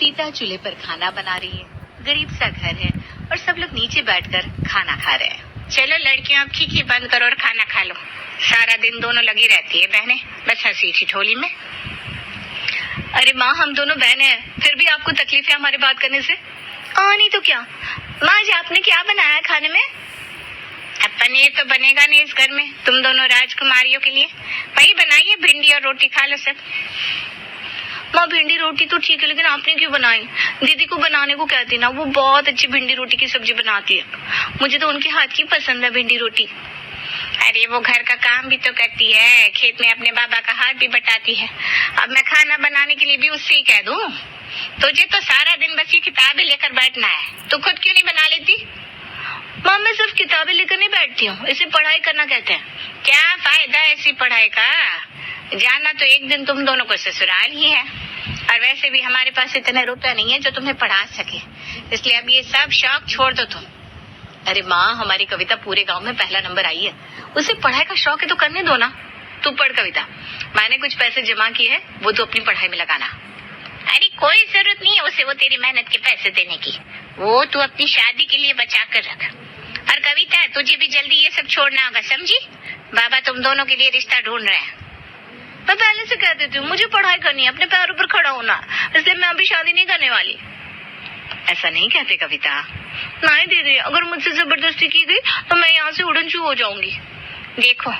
सीता चूल्हे पर खाना बना रही है। गरीब सा घर है और सब लोग नीचे बैठकर खाना खा रहे हैं। चलो लड़कियों, अब खीखी बंद करो और खाना खा लो। सारा दिन दोनों लगी रहती है बहनें, बस हंसी ठिठोली में। अरे माँ, हम दोनों बहनें हैं, फिर भी आपको तकलीफ है हमारे बात करने से? नहीं तो क्या। माँ, आज आपने क्या बनाया खाने में? अब पनीर तो बनेगा नहीं इस घर में, तुम दोनों राजकुमारियों के लिए। वही बनाइए, भिंडी और रोटी खा लो सब। माँ, भिंडी रोटी तो ठीक है, लेकिन आपने क्यों बनाई? दीदी को बनाने को कहती ना, वो बहुत अच्छी भिंडी रोटी की सब्जी बनाती है। मुझे तो उनके हाथ की पसंद है भिंडी रोटी। अरे वो घर का काम भी तो करती है, खेत में अपने बाबा का हाथ भी बटाती है। अब मैं खाना बनाने के लिए भी उससे ही कह दूं? तुझे तो सारा दिन बस ये किताबें लेकर बैठना है, तू खुद क्यों नहीं बना लेती? माँ, मैं सिर्फ किताबें लेकर नहीं बैठती हूँ, इसे पढ़ाई करना कहते हैं। क्या फायदा ऐसी पढ़ाई का? जाना तो एक दिन तुम दोनों को ससुराल ही है, और वैसे भी हमारे पास इतने रुपए नहीं है जो तुम्हें पढ़ा सके, इसलिए अब ये सब शौक छोड़ दो तुम। अरे माँ, हमारी कविता पूरे गांव में पहला नंबर आई है, उसे पढ़ाई का शौक है तो करने दो ना। तू पढ़ कविता, मैंने कुछ पैसे जमा किए हैं, वो तो अपनी पढ़ाई में लगाना। अरे कोई जरूरत नहीं है उसे वो तेरी मेहनत के पैसे देने की, वो तू अपनी शादी के लिए बचा कर रख। और कविता, तुझे भी जल्दी ये सब छोड़ना होगा, समझी? बाबा तुम दोनों के लिए रिश्ता ढूंढ रहे हैं। मैं पहले से कह देती हूँ, मुझे पढ़ाई करनी है, अपने पैरों पर खड़ा होना, इसलिए मैं अभी शादी नहीं करने वाली। ऐसा नहीं कहते कविता। नहीं दीदी, अगर मुझसे जबरदस्ती की गई तो मैं यहाँ से उड़न छू हो जाऊंगी। देखो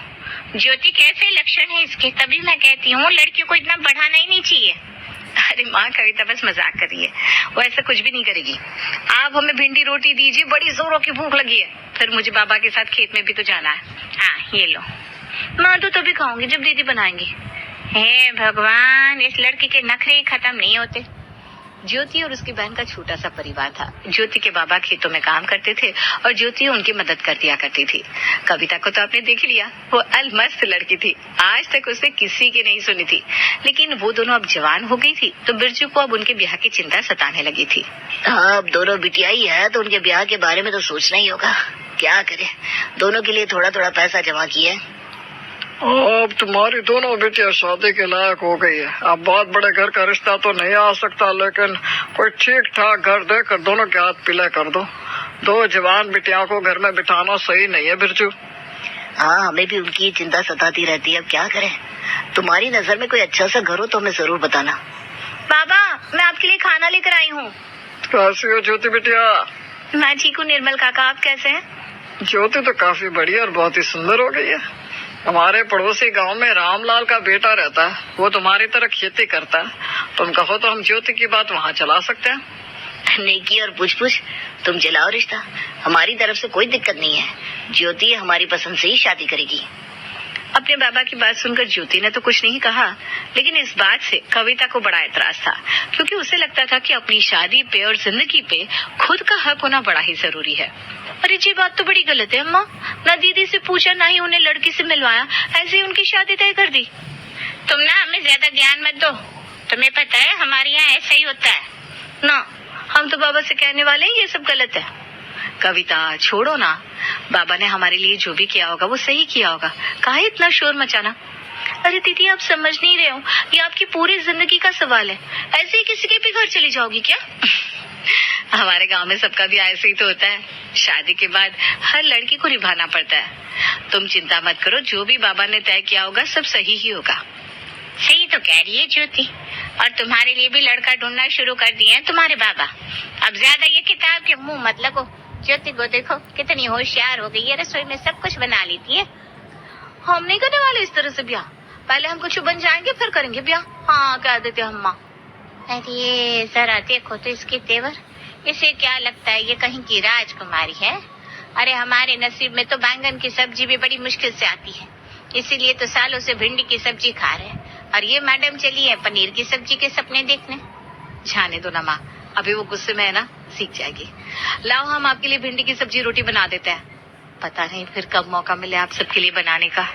ज्योति, कैसे लक्षण है इसके, तभी मैं कहती हूँ लड़कियों को इतना बढ़ाना ही नहीं चाहिए। अरे माँ, कविता बस मजाक कर रही है, वो ऐसा कुछ भी नहीं करेगी। आप हमें भिंडी रोटी दीजिए, बड़ी जोरों की भूख लगी है, फिर मुझे बाबा के साथ खेत में भी तो जाना है। हाँ ये लो। मैं तो तभी खाऊंगी जब दीदी बनाएंगी। हे भगवान, इस लड़की के नखरे ही खत्म नहीं होते। ज्योति और उसकी बहन का छोटा सा परिवार था। ज्योति के बाबा खेतों में काम करते थे और ज्योति उनकी मदद कर दिया करती थी। कविता को तो आपने देख लिया, वो अलमस्त लड़की थी, आज तक उसने किसी की नहीं सुनी थी। लेकिन वो दोनों अब जवान हो गई थी तो बिरजू को अब उनके ब्याह की चिंता सताने लगी थी। अब दोनों बिटिया ही है तो उनके ब्याह के बारे में तो सोचना ही होगा। क्या करे, दोनों के लिए थोड़ा थोड़ा पैसा जमा किया है। अब तुम्हारी दोनों बेटियां शादी के लायक हो गई है। अब बहुत बड़े घर का रिश्ता तो नहीं आ सकता, लेकिन कोई ठीक ठाक घर देकर दोनों के हाथ पीले कर दो। दो जवान बिटियाओं को घर में बिठाना सही नहीं है बिरजू। हाँ, हमें भी उनकी चिंता सताती रहती है, अब क्या करें। तुम्हारी नजर में कोई अच्छा सा घर हो तो हमें जरूर बताना। बाबा, मैं आपके लिए खाना लेकर आई हूँ। कैसी हो ज्योति बिटिया? मैं ठीक हूँ। निर्मल काका, आप कैसे हैं? ज्योति तो काफी बढ़िया और बहुत ही सुंदर हो गई है। हमारे पड़ोसी गांव में रामलाल का बेटा रहता है, वो तुम्हारी तरह खेती करता है। तुम कहो तो हम ज्योति की बात वहाँ चला सकते हैं। नेकी और पूछ तुम चलाओ रिश्ता, हमारी तरफ से कोई दिक्कत नहीं है। ज्योति हमारी पसंद से ही शादी करेगी। अपने बाबा की बात सुनकर ज्योति ने तो कुछ नहीं कहा, लेकिन इस बात से कविता को बड़ा एतराज था, क्योंकि उसे लगता था कि अपनी शादी पे और जिंदगी पे खुद का हक होना बड़ा ही जरूरी है। अरे ये बात तो बड़ी गलत है अम्मा, ना दीदी से पूछा, ना ही उन्हें लड़की से मिलवाया, ऐसे ही उनकी शादी तय कर दी। तुम ना हमें ज्यादा ज्ञान मत दो, तुम्हें पता है हमारे यहाँ ऐसा ही होता है ना। हम तो बाबा से कहने वाले हैं ये सब गलत है। कविता छोड़ो ना, बाबा ने हमारे लिए जो भी किया होगा वो सही किया होगा, काहे इतना शोर मचाना। अरे दीदी, आप समझ नहीं रहे हो, ये आपकी पूरी जिंदगी का सवाल है। ऐसे ही किसी के भी घर चली जाओगी क्या? हमारे गांव में सबका भी ऐसे ही तो होता है, शादी के बाद हर लड़की को निभाना पड़ता है। तुम चिंता मत करो, जो भी बाबा ने तय किया होगा सब सही ही होगा। सही तो कह रही है ज्योति, और तुम्हारे लिए भी लड़का ढूंढना शुरू कर दिए हैं तुम्हारे बाबा। अब ज्यादा ये किताब के मुंह मत लगो। ज्योति को देखो कितनी होशियार हो गई है, रसोई में सब कुछ बना लेती है। हम नहीं करने वाले इस तरह से ब्याह, पहले हम कुछ बन जाएंगे फिर करेंगे ब्याह। हाँ कह देते हम माँ। अरे जरा देखो तो इसके तेवर, इसे क्या लगता है ये कहीं की राजकुमारी है? अरे हमारे नसीब में तो बैंगन की सब्जी भी बड़ी मुश्किल से आती है, इसीलिए तो सालों से भिंडी की सब्जी खा रहे हैं, और ये मैडम चली है पनीर की सब्जी के सपने देखने। जाने दो ना माँ, अभी वो गुस्से में है ना, सीख जाएगी। लाओ हम आपके लिए भिंडी की सब्जी रोटी बना देते हैं, पता नहीं फिर कब मौका मिले आप सबके लिए बनाने का।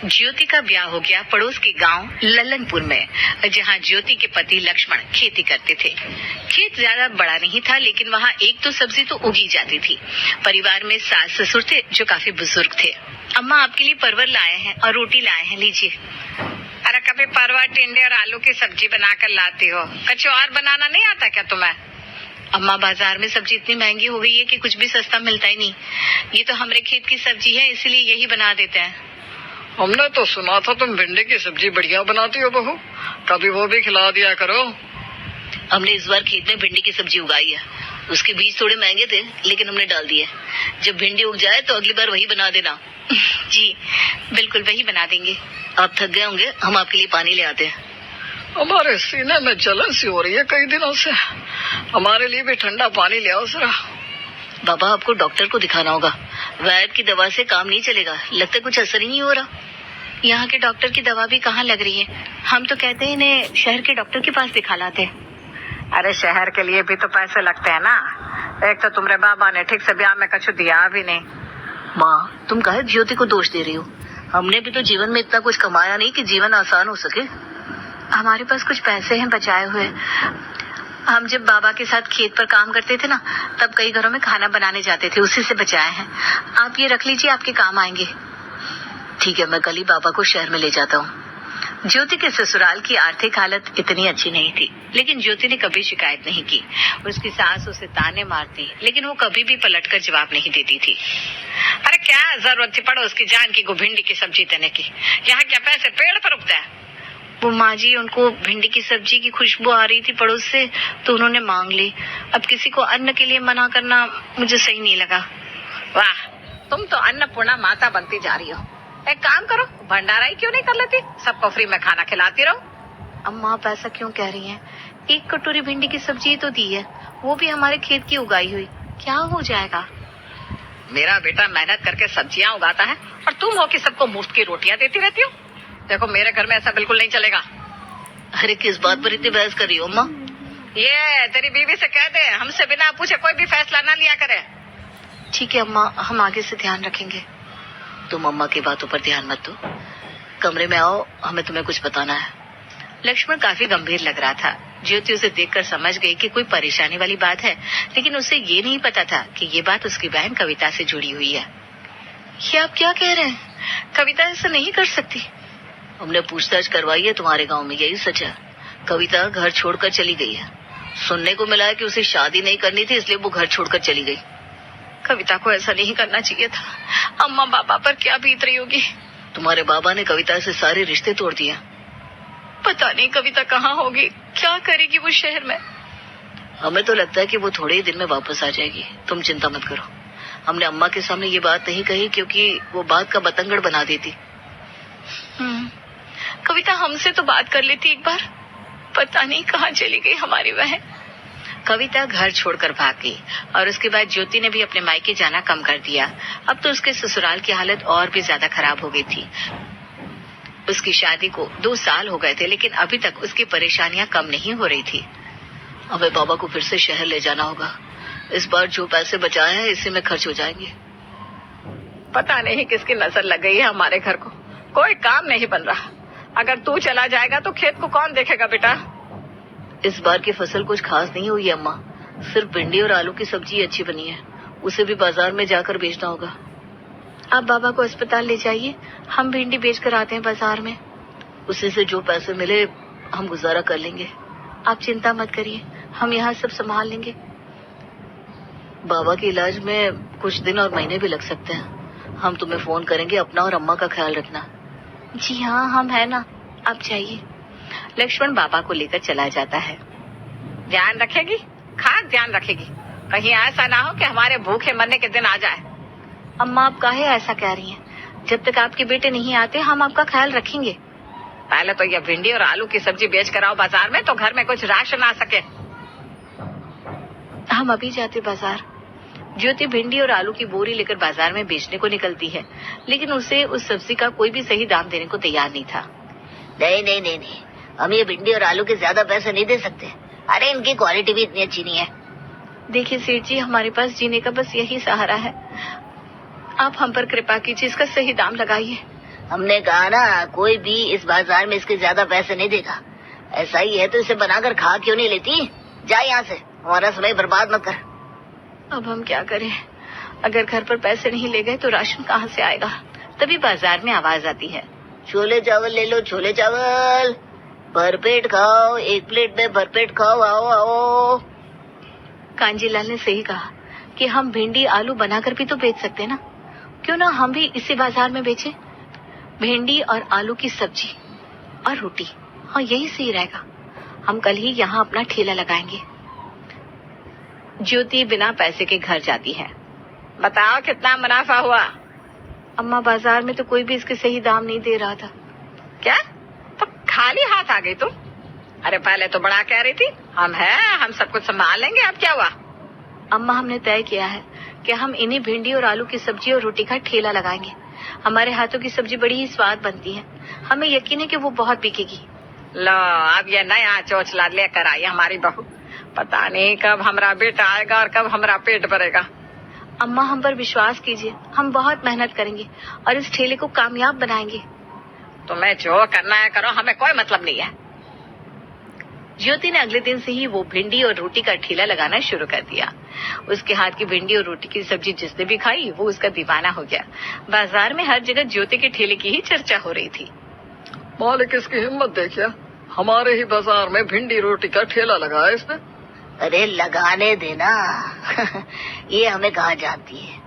ज्योति का ब्याह हो गया पड़ोस के गांव लल्लनपुर में, जहां ज्योति के पति लक्ष्मण खेती करते थे। खेत ज्यादा बड़ा नहीं था, लेकिन वहां एक तो सब्जी तो उगी जाती थी। परिवार में सास ससुर थे जो काफी बुजुर्ग थे। अम्मा आपके लिए परवर लाए हैं और रोटी लाए हैं, लीजिए। अरे कभी परवल, टिंडे और आलू की सब्जी बनाकर लाती हो, कुछ और बनाना नहीं आता क्या तुम्हें? अम्मा बाजार में सब्जी इतनी महंगी हो गई है कि कुछ भी सस्ता मिलता ही नहीं। ये तो हमारे खेत की सब्जी है, इसलिए यही बना देते हैं। हमने तो सुना था तुम भिंडी की सब्जी बढ़िया बनाती हो बहू, कभी वो भी खिला दिया करो। हमने इस बार खेत में भिंडी की सब्जी उगाई है। उसके बीज थोड़े महंगे थे, लेकिन हमने डाल दिए। जब भिंडी उग जाए तो अगली बार वही बना देना। जी बिल्कुल, वही बना देंगे। आप थक गए होंगे, हम आपके लिए पानी ले आते हैं। हमारे सीने में जलन सी हो रही है कई दिनों से, हमारे लिए भी ठंडा पानी ले आओ जरा। बाबा, आपको डॉक्टर को दिखाना होगा, वैद की दवा से काम नहीं चलेगा। लगता है कुछ असर ही नहीं हो रहा। यहाँ के डॉक्टर की दवा भी कहाँ लग रही है। हम तो कहते हैं इन्हें शहर के डॉक्टर के पास दिखा लाते हैं। अरे शहर के लिए भी तो पैसे लगते हैं ना। एक तो तुम्हारे बाबा ने ठीक से ब्याह में कछु दिया भी नहीं। माँ, तुम काहे ज्योति को दोष दे रही हो? हमने भी तो जीवन में इतना कुछ कमाया नहीं कि जीवन आसान हो सके। हमारे पास कुछ पैसे हैं बचाए हुए। हम जब बाबा के साथ खेत पर काम करते थे ना, तब कई घरों में खाना बनाने जाते थे, उसी से बचाए हैं। आप ये रख लीजिए, आपके काम आएंगे। ठीक है, मैं कल ही बाबा को शहर में ले जाता हूँ। ज्योति के ससुराल की आर्थिक हालत इतनी अच्छी नहीं थी, लेकिन ज्योति ने कभी शिकायत नहीं की। उसकी सास उसे ताने मारती, लेकिन वो कभी भी पलटकर जवाब नहीं देती थी। अरे क्या जरूरत थी पड़ोस की जान की भिंडी की सब्जी देने की? यहाँ क्या पैसे पेड़ पर उगता है? वो माँ जी, उनको भिंडी की सब्जी की खुशबू आ रही थी पड़ोस से, तो उन्होंने मांग ली। अब किसी को अन्न के लिए मना करना मुझे सही नहीं लगा। वाह, तुम तो अन्नपूर्णा माता बनती जा रही हो। एक काम करो, भंडारा ही क्यों नहीं कर लेती? सबको फ्री में खाना खिलाती रहो। अम्मा, आप ऐसा क्यों कह रही हैं? एक कटोरी भिंडी की सब्जी तो दी है, वो भी हमारे खेत की उगाई हुई। क्या हो जाएगा? मेरा बेटा मेहनत करके सब्जियां उगाता है और तुम हो कि सबको मुफ्त की रोटियां देती रहती हो। देखो, मेरे घर में ऐसा बिल्कुल नहीं चलेगा। अरे किस बात पर इतनी बहस कर रही हो अम्मा? ये तेरी बीवी से कह दे, हमसे बिना पूछे कोई भी फैसला ना लिया करे। ठीक है अम्मा, हम आगे से ध्यान रखेंगे। तुम अम्मा की बातों पर ध्यान मत दो, कमरे में आओ, हमें तुम्हें कुछ बताना है। लक्ष्मण काफी गंभीर लग रहा था। ज्योति उसे देखकर समझ गई कि कोई परेशानी वाली बात है, लेकिन उसे ये नहीं पता था कि ये बात उसकी बहन कविता से जुड़ी हुई है। ये आप क्या कह रहे हैं? कविता ऐसा नहीं कर सकती। हमने पूछताछ करवाई है तुम्हारे गांव में, यही सच है। कविता घर छोड़कर चली गई है। सुनने को मिला है कि उसे शादी नहीं करनी थी, इसलिए वो घर छोड़कर चली गई। कविता को ऐसा नहीं करना चाहिए था। अम्मा बाबा पर क्या बीत रही होगी। तुम्हारे बाबा ने कविता से सारे रिश्ते तोड़ दिए। पता नहीं कविता कहाँ होगी, क्या करेगी वो शहर में। हमें तो लगता है कि वो थोड़े ही दिन में वापस आ जाएगी। तुम चिंता मत करो। हमने अम्मा के सामने ये बात नहीं कही, क्योंकि वो बात का बतंगड़ बना देती। कविता हमसे तो बात कर लेती एक बार। पता नहीं कहाँ चली गई हमारी बहन। कविता घर छोड़कर भाग गई और उसके बाद ज्योति ने भी अपने मायके जाना कम कर दिया। अब तो उसके ससुराल की हालत और भी ज्यादा खराब हो गई थी। उसकी शादी को 2 साल हो गए थे, लेकिन अभी तक उसकी परेशानियां कम नहीं हो रही थी। हमें बाबा को फिर से शहर ले जाना होगा। इस बार जो पैसे बचाए हैं इसी में खर्च हो जाएंगे। पता नहीं किसकी नजर लग गई है हमारे घर को, कोई काम नहीं बन रहा। अगर तू चला जाएगा तो खेत को कौन देखेगा बेटा? इस बार की फसल कुछ खास नहीं हुई है अम्मा, सिर्फ भिंडी और आलू की सब्जी अच्छी बनी है। उसे भी बाजार में जाकर बेचना होगा। आप बाबा को अस्पताल ले जाइए, हम भिंडी बेच कर आते हैं बाजार में। उसी से जो पैसे मिले हम गुजारा कर लेंगे। आप चिंता मत करिए, हम यहाँ सब संभाल लेंगे। बाबा के इलाज में कुछ दिन और महीने भी लग सकते हैं। हम तुम्हें फोन करेंगे, अपना और अम्मा का ख्याल रखना। जी हाँ, हम है ना, आप जाइए। लक्ष्मण बाबा को लेकर चला जाता है। ध्यान रखेगी, खास ध्यान रखेगी, कहीं ऐसा ना हो कि हमारे भूखे मरने के दिन आ जाए। अम्मा, आप काहे ऐसा कह रही हैं? जब तक आपके बेटे नहीं आते हम आपका ख्याल रखेंगे। पहले तो ये भिंडी और आलू की सब्जी बेच कर आओ बाजार में, तो घर में कुछ राशन आ सके। हम अभी जाते बाजार। ज्योति भिंडी और आलू की बोरी लेकर बाजार में बेचने को निकलती है, लेकिन उसे उस सब्जी का कोई भी सही दाम देने को तैयार नहीं था। नहीं, हम ये भिंडी और आलू के ज्यादा पैसे नहीं दे सकते। अरे इनकी क्वालिटी भी इतनी अच्छी नहीं है। देखिए सेठ जी, हमारे पास जीने का बस यही सहारा है। आप हम पर कृपा कीजिए, इसका सही दाम लगाइए। हमने कहा ना, कोई भी इस बाजार में इसके ज्यादा पैसे नहीं देगा। ऐसा ही है तो इसे बनाकर खा क्यों नहीं लेती? जा यहाँ से, हमारा समय बर्बाद मत कर। अब हम क्या करें? अगर घर पर पैसे नहीं ले गए तो राशन कहाँ से आएगा? तभी बाजार में आवाज आती है। छोले चावल ले लो, छोले चावल भरपेट खाओ, एक प्लेट में भरपेट खाओ, आओ आओ। कांजीलाल ने सही कहा कि हम भिंडी आलू बनाकर भी तो बेच सकते हैं ना, क्यों ना हम भी इसी बाजार में बेचें। भिंडी और आलू की सब्जी और रोटी, हाँ यही सही रहेगा। हम कल ही यहाँ अपना ठेला लगाएंगे। ज्योति बिना पैसे के घर जाती है। बताओ कितना मुनाफा हुआ? अम्मा बाजार में तो कोई भी इसके सही दाम नहीं दे रहा था। क्या? तो खाली हाथ आ गई तुम? अरे पहले तो बड़ा कह रही थी हम सब कुछ संभाल लेंगे, अब क्या हुआ? अम्मा हमने तय किया है कि हम इन्हीं भिंडी और आलू की सब्जी और रोटी का ठेला लगाएंगे। हमारे हाथों की सब्जी बड़ी ही स्वाद बनती है, हमें यकीन है कि वो बहुत बिकेगी। लो अब ये नया चोचला लेकर आई हमारी बहू। पता नहीं कब हमारा बेटा आएगा और कब हमारा पेट भरेगा। अम्मा हम पर विश्वास कीजिए, हम बहुत मेहनत करेंगे और इस ठेले को कामयाब बनाएंगे। तुम्हें जो करना है करो, हमें कोई मतलब नहीं है। ज्योति ने अगले दिन से ही वो भिंडी और रोटी का ठेला लगाना शुरू कर दिया। उसके हाथ की भिंडी और रोटी की सब्जी जिसने भी खाई वो उसका दीवाना हो गया। बाजार में हर जगह ज्योति के ठेले की ही चर्चा हो रही थी। मालिक इसकी हिम्मत देखिए, हमारे ही बाजार में भिंडी रोटी का ठेला लगाया इसने। अरे लगाने देना ये हमें कहाँ जानती है।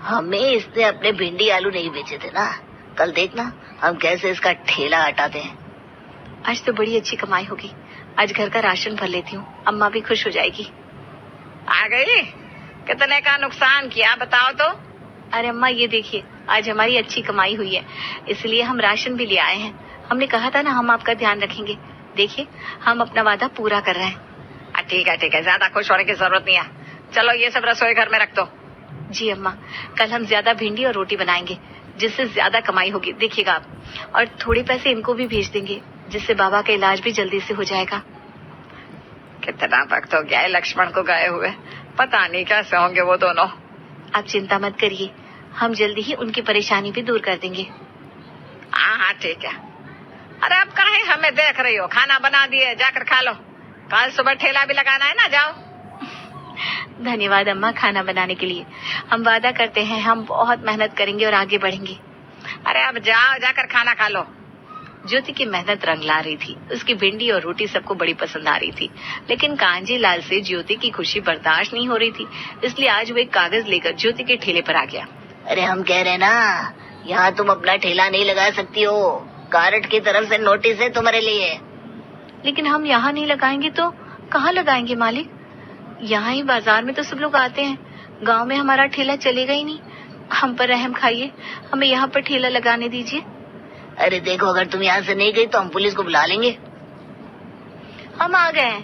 हमें इसने अपने भिंडी आलू नहीं बेचे थे ना। कल देखना हम कैसे इसका ठेला हटाते हैं। आज तो बड़ी अच्छी कमाई होगी। आज घर का राशन भर लेती हूँ, अम्मा भी खुश हो जाएगी। आ गई? कितने का नुकसान किया बताओ तो? अरे अम्मा ये देखिए, आज हमारी अच्छी कमाई हुई है, इसलिए हम राशन भी ले आए हैं। हमने कहा था ना हम आपका ध्यान रखेंगे। देखिए हम अपना वादा पूरा कर रहे हैं। ठीक है, ज्यादा खुश होने की जरूरत नहीं है। चलो ये सब रसोई घर में रख दो। जी अम्मा, कल हम ज्यादा भिंडी और रोटी बनाएंगे जिससे ज्यादा कमाई होगी, देखिएगा आप। और थोड़े पैसे इनको भी भेज देंगे जिससे बाबा का इलाज भी जल्दी से हो जाएगा। कितना वक्त हो गया है लक्ष्मण को गए हुए, पता नहीं कैसे होंगे वो दोनों। आप चिंता मत करिए, हम जल्दी ही उनकी परेशानी भी दूर कर देंगे। हाँ ठीक है। अरे अब काहे हमें देख रही हो? खाना बना दिए, जाकर खा लो। कल सुबह ठेला भी लगाना है ना, जाओ। धन्यवाद अम्मा खाना बनाने के लिए। हम वादा करते हैं हम बहुत मेहनत करेंगे और आगे बढ़ेंगे। अरे अब जाओ, जाकर खाना खा लो। ज्योति की मेहनत रंग ला रही थी। उसकी भिंडी और रोटी सबको बड़ी पसंद आ रही थी, लेकिन कांजीलाल से ज्योति की खुशी बर्दाश्त नहीं हो रही थी, इसलिए आज वो एक कागज लेकर ज्योति के ठेले पर आ गया। अरे हम कह रहे ना, यहाँ तुम अपना ठेला नहीं लगा सकती हो। कारट की तरफ से नोटिस है तुम्हारे लिए। लेकिन हम यहाँ नहीं लगाएंगे तो कहाँ लगाएंगे मालिक? यहाँ ही बाजार में तो सब लोग आते हैं, गांव में हमारा ठेला चलेगा ही नहीं। हम पर रहम खाइए, हमें यहाँ पर ठेला लगाने दीजिए। अरे देखो, अगर तुम यहाँ से नहीं गई तो हम पुलिस को बुला लेंगे। हम आ गए हैं,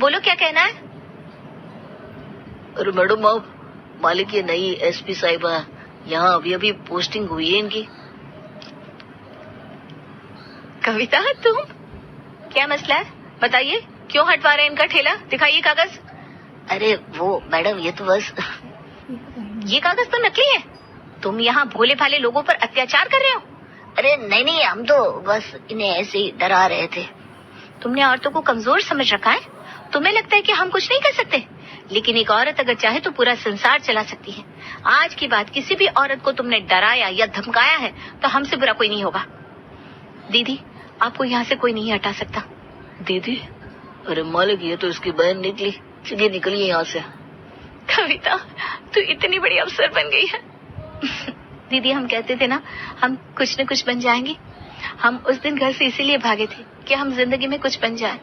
बोलो क्या कहना है? अरे मैडम आप, मालिक ये नई एसपी साहिबा यहाँ अभी अभी पोस्टिंग हुई है इनकी। कविता तुम, क्या मसला है बताइए, क्यों हटवा रहे हैं इनका ठेला? दिखाइए कागज। अरे वो मैडम ये तो बस ये कागज तो नकली है। तुम यहाँ भोले भाले लोगों पर अत्याचार कर रहे हो। अरे नहीं, हम तो बस इन्हें ऐसे ही डरा रहे थे। तुमने औरतों को कमजोर समझ रखा है। तुम्हें लगता है कि हम कुछ नहीं कर सकते, लेकिन एक औरत अगर चाहे तो पूरा संसार चला सकती है। आज की बात, किसी भी औरत को तुमने डराया या धमकाया है तो हमसे बुरा कोई नहीं होगा। दीदी आपको यहाँ से कोई नहीं हटा सकता। दीदी? अरे मालिक ये तो इसकी बहन निकली। चलिए निकलिए यहाँ से। कविता तू इतनी बड़ी अफसर बन गई है। दीदी हम कहते थे ना हम कुछ न कुछ बन जाएंगे। हम उस दिन घर से इसीलिए भागे थे कि हम जिंदगी में कुछ बन जाएं,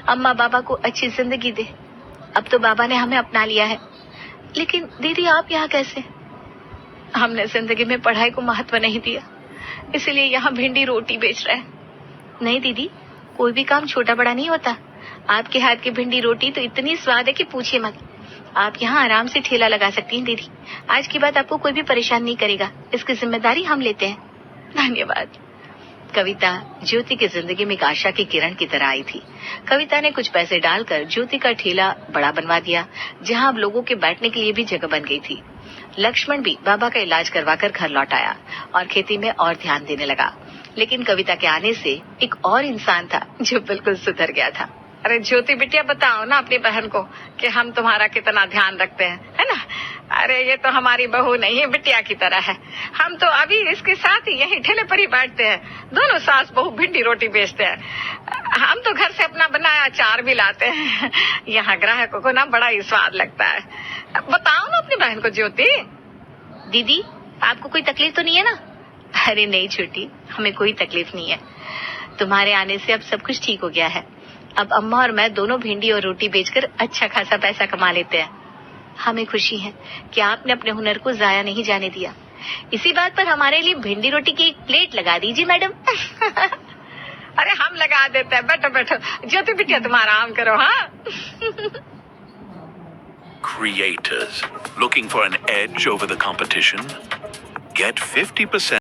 अम्मा बाबा को अच्छी जिंदगी दे। अब तो बाबा ने हमें अपना लिया है। लेकिन दीदी आप यहाँ कैसे? हमने जिंदगी में पढ़ाई को महत्व नहीं दिया, इसीलिए यहाँ भिंडी रोटी बेच रहे हैं। नहीं दीदी, कोई भी काम छोटा बड़ा नहीं होता। आपके हाथ की भिंडी रोटी तो इतनी स्वाद है कि पूछिए मत। आप यहाँ आराम से ठेला लगा सकती हैं दीदी। आज की बात आपको कोई भी परेशान नहीं करेगा, इसकी जिम्मेदारी हम लेते हैं। धन्यवाद। कविता ज्योति की जिंदगी में एक आशा की किरण की तरह आई थी। कविता ने कुछ पैसे डालकर ज्योति का ठेला बड़ा बनवा दिया, जहाँ अब लोगों के बैठने के लिए भी जगह बन गई थी। लक्ष्मण भी बाबा का इलाज करवाकर घर लौट आया और खेती में और ध्यान देने लगा। लेकिन कविता के आने से एक और इंसान था जो बिल्कुल सुधर गया था। अरे ज्योति बिटिया बताओ ना अपनी बहन को कि हम तुम्हारा कितना ध्यान रखते हैं, है ना? अरे ये तो हमारी बहू नहीं है, बिटिया की तरह है। हम तो अभी इसके साथ ही यहीं ठेले पर ही बैठते हैं। दोनों सास बहू भिंडी रोटी बेचते हैं। हम तो घर से अपना बनाया अचार भी लाते हैं। यहाँ ग्राहकों को ना बड़ा ही स्वाद लगता है। बताओ ना अपनी बहन को ज्योति। दीदी आपको कोई तकलीफ तो नहीं है ना? अरे नहीं छोटी, हमें कोई तकलीफ नहीं है। तुम्हारे आने से अब सब कुछ ठीक हो गया है। अब अम्मा और मैं दोनों भिंडी और रोटी बेचकर अच्छा खासा पैसा कमा लेते हैं। हमें खुशी है कि आपने अपने हुनर को जाया नहीं जाने दिया। इसी बात पर हमारे लिए भिंडी रोटी की एक प्लेट लगा दीजिए मैडम। अरे हम लगा देते हैं, बैठो बैठो। ज्योति बिटिया तुम आराम करो। हाँ Creators looking for an edge over the competition? Get 50%